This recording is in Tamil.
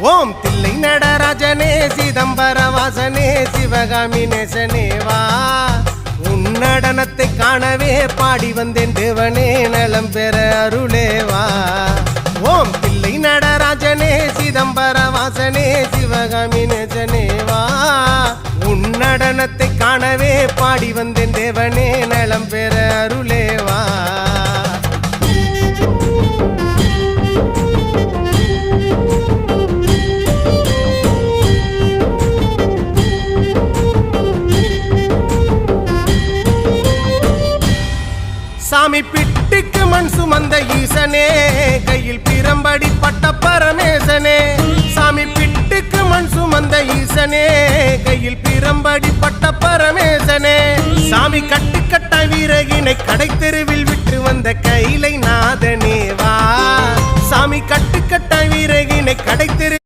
ஓம் தில்லை நடராஜனே சிதம்பர வாசனே சிவகாமி நேசனே வா உன் நடனத்தை காணவே பாடி வந்தேன் தேவனே நலம் பெற அருளே வா ஓம் தில்லை நடராஜனே சிதம்பர வாசனே சிவகாமி நேசனே வா உன் நடனத்தை காணவே பாடி வந்தேன் தேவனே நலம் பெற அருளே வா சாமி பிட்டுக்கு மண் சுமந்த ஈசனே கையில் பிரம்படி பட்ட பரமேசனே சாமி பிட்டுக்கு மண் சுமந்த ஈசனே கையில் பிரம்படி பட்ட பரமேசனே சாமி கட்டுக்கட்ட வீரகினை கடை தெருவில் விட்டு வந்த கைலை நாதனே வா சாமி கட்டுக்கட்ட வீரகினை கடை தெரு